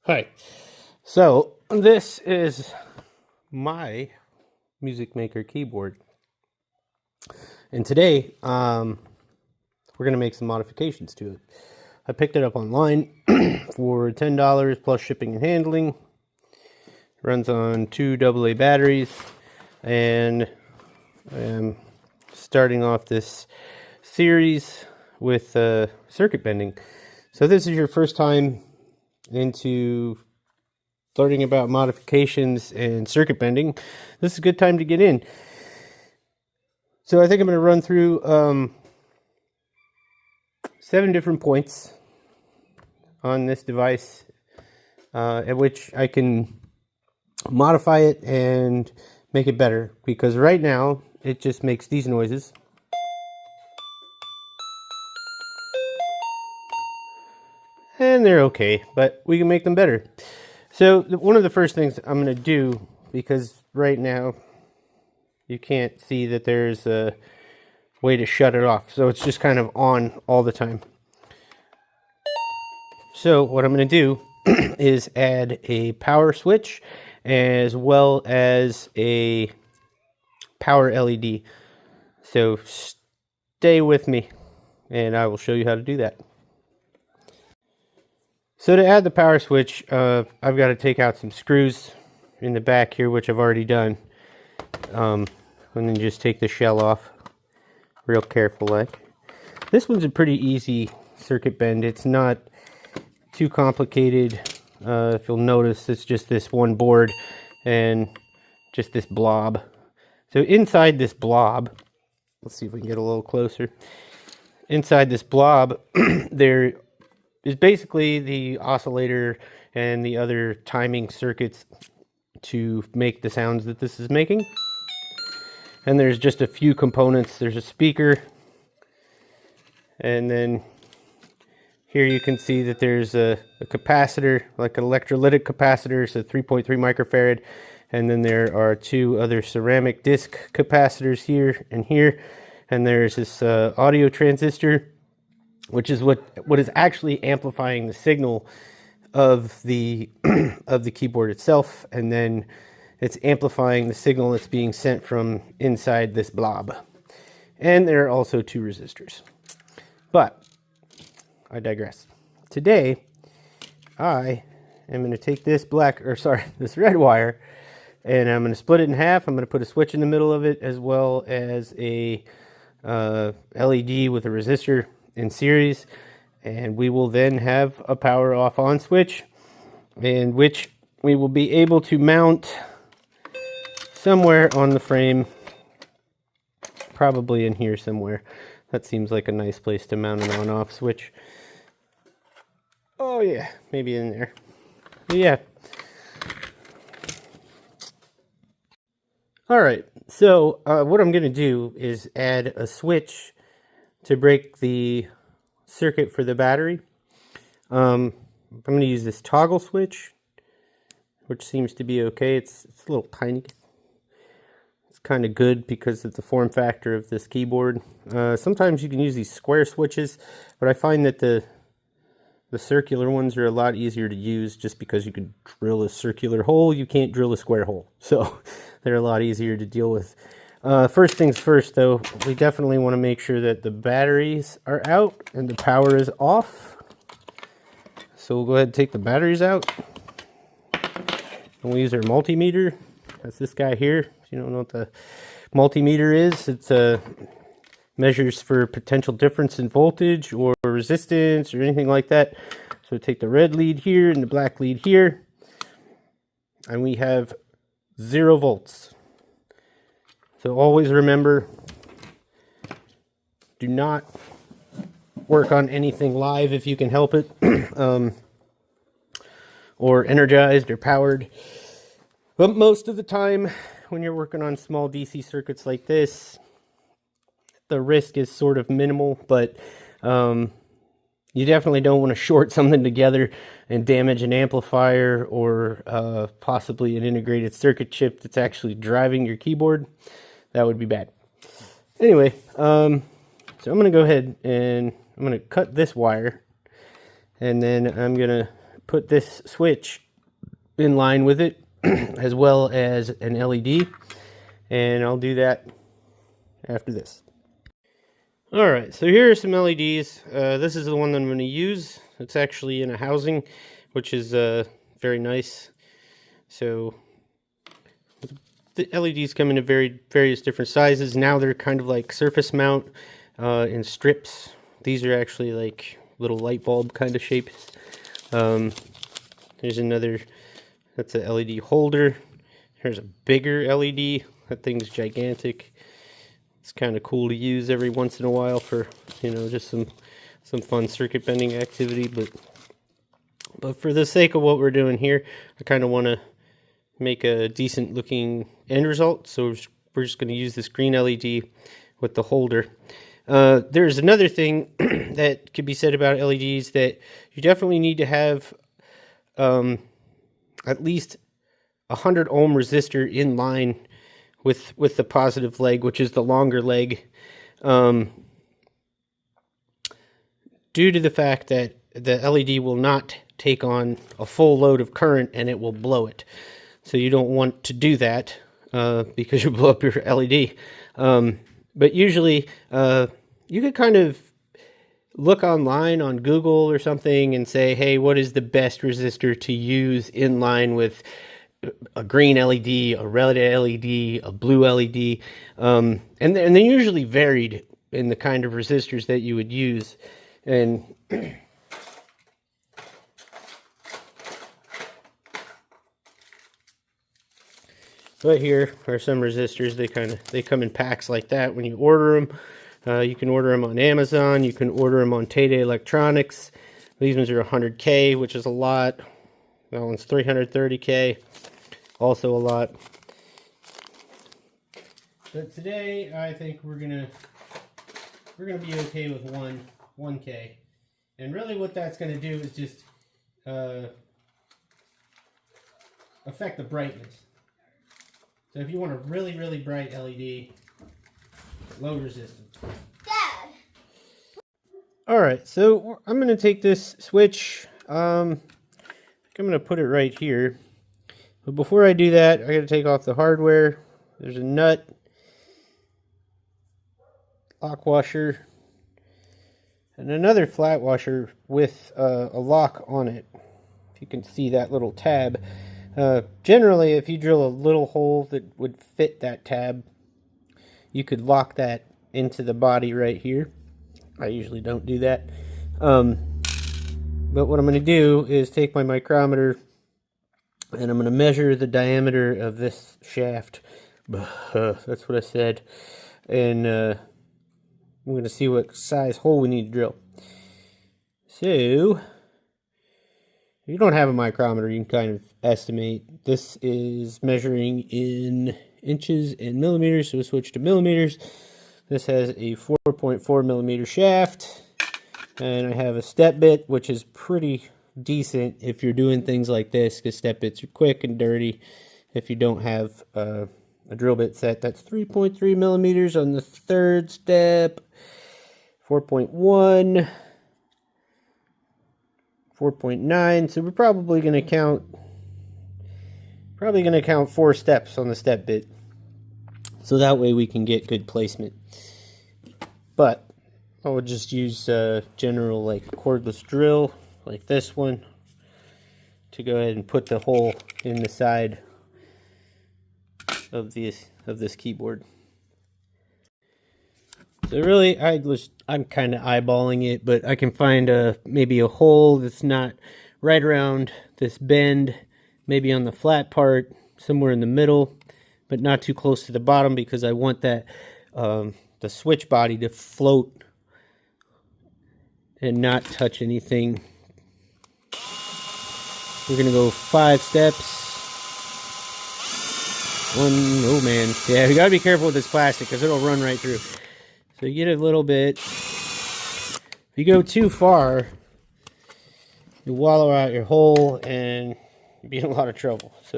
Hi. So this is my Music Maker keyboard, and today we're gonna make some modifications to it. I picked it up online for $10 plus shipping and handling. Runs on 2 AA batteries, and I am starting off this series with circuit bending. So this is your first time into learning about modifications and circuit bending. This is a good time to get in. So I think I'm going to run through 7 different points on this device at which I can modify it and make it better, because right now it just makes these noises. And they're okay, but we can make them better. So one of the first things I'm going to do, because right now you can't see that there's a way to shut it off, so it's just kind of on all the time. So what I'm going to do is add a power switch as well as a power LED. So stay with me and I will show you how to do that. So to add the power switch, I've got to take out some screws in the back here, which I've already done. And then just take the shell off real careful like. This one's a pretty easy circuit bend. It's not too complicated. If you'll notice, it's just this one board and just this blob. So inside this blob, let's see if we can get a little closer. Inside this blob, there is basically the oscillator and the other timing circuits to make the sounds that this is making. And there's just a few components. There's a speaker, and then here you can see that there's a capacitor, like an electrolytic capacitor, so 3.3 microfarad, and then there are 2 other ceramic disc capacitors here and here, and there's this audio transistor, which is what is actually amplifying the signal of the of the keyboard itself, and then it's amplifying the signal that's being sent from inside this blob. And there are also 2 resistors. But I digress. Today, I am going to take this this red wire, and I'm going to split it in half. I'm going to put a switch in the middle of it, as well as a LED with a resistor in series, and we will then have a power off on switch, in which we will be able to mount somewhere on the frame, probably in here somewhere. That seems like a nice place to mount an on-off switch. Oh yeah, maybe in there. Yeah. Alright, so what I'm going to do is add a switch to break the circuit for the battery. I'm going to use this toggle switch, which seems to be okay. It's a little tiny. It's kind of good because of the form factor of this keyboard. Sometimes you can use these square switches, but I find that the circular ones are a lot easier to use, just because you can drill a circular hole, you can't drill a square hole. So they're a lot easier to deal with. First things first, though, we definitely want to make sure that the batteries are out and the power is off. So we'll go ahead and take the batteries out. And we'll use our multimeter. That's this guy here. If you don't know what the multimeter is, it's measures for potential difference in voltage or resistance or anything like that. So take the red lead here and the black lead here, and we have 0 volts. So always remember, do not work on anything live if you can help it, or energized or powered. But most of the time, when you're working on small DC circuits like this, the risk is sort of minimal, but you definitely don't want to short something together and damage an amplifier or possibly an integrated circuit chip that's actually driving your keyboard. That would be bad. Anyway, so I'm going to go ahead and I'm going to cut this wire, and then I'm going to put this switch in line with it, as well as an LED, and I'll do that after this. Alright, so here are some LEDs. This is the one that I'm going to use. It's actually in a housing, which is very nice. So the LEDs come in various different sizes. Now they're kind of like surface mount in strips. These are actually like little light bulb kind of shapes. There's another, that's a LED holder. There's a bigger LED. That thing's gigantic. It's kind of cool to use every once in a while for, you know, just some fun circuit bending activity. But for the sake of what we're doing here, I kind of want to make a decent looking end result. So we're just going to use this green LED with the holder. There's another thing that could be said about LEDs, that you definitely need to have at least 100 ohm resistor in line with the positive leg, which is the longer leg, due to the fact that the LED will not take on a full load of current and it will blow it. So you don't want to do that because you blow up your LED. But usually you could kind of look online on Google or something and say, hey, what is the best resistor to use in line with a green LED, a red LED, a blue LED, and they're usually varied in the kind of resistors that you would use. And right here are some resistors. They come in packs like that when you order them. You can order them on Amazon. You can order them on Tay Electronics. These ones are 100K, which is a lot. That one's 330K. Also a lot. But today I think we're gonna be okay with 1K. And really what that's gonna do is just affect the brightness. So if you want a really, really bright LED, low resistance. Dad! Alright, so I'm gonna take this switch. I'm gonna put it right here. But before I do that, I gotta take off the hardware. There's a nut, lock washer, and another flat washer with a lock on it. If you can see that little tab. Generally, if you drill a little hole that would fit that tab, you could lock that into the body right here. I usually don't do that. But what I'm going to do is take my micrometer and I'm going to measure the diameter of this shaft. That's what I said. And I'm going to see what size hole we need to drill. So, if you don't have a micrometer, you can kind of estimate. This is measuring in inches and millimeters, so we'll switch to millimeters. This has a 4.4 millimeter shaft, and I have a step bit, which is pretty decent if you're doing things like this, because step bits are quick and dirty if you don't have a drill bit set. That's 3.3 millimeters on the third step, 4.1, 4.9. So we're probably going to count 4 steps on the step bit, so that way we can get good placement. But I would just use general like cordless drill like this one to go ahead and put the hole in the side of this keyboard. So really, I'm kind of eyeballing it, but I can find maybe a hole that's not right around this bend, maybe on the flat part, somewhere in the middle, but not too close to the bottom, because I want that the switch body to float and not touch anything. We're gonna go 5 steps. Oh man, yeah, we gotta be careful with this plastic because it'll run right through. So you get a little bit. If you go too far, you wallow out your hole and you'll be in a lot of trouble. So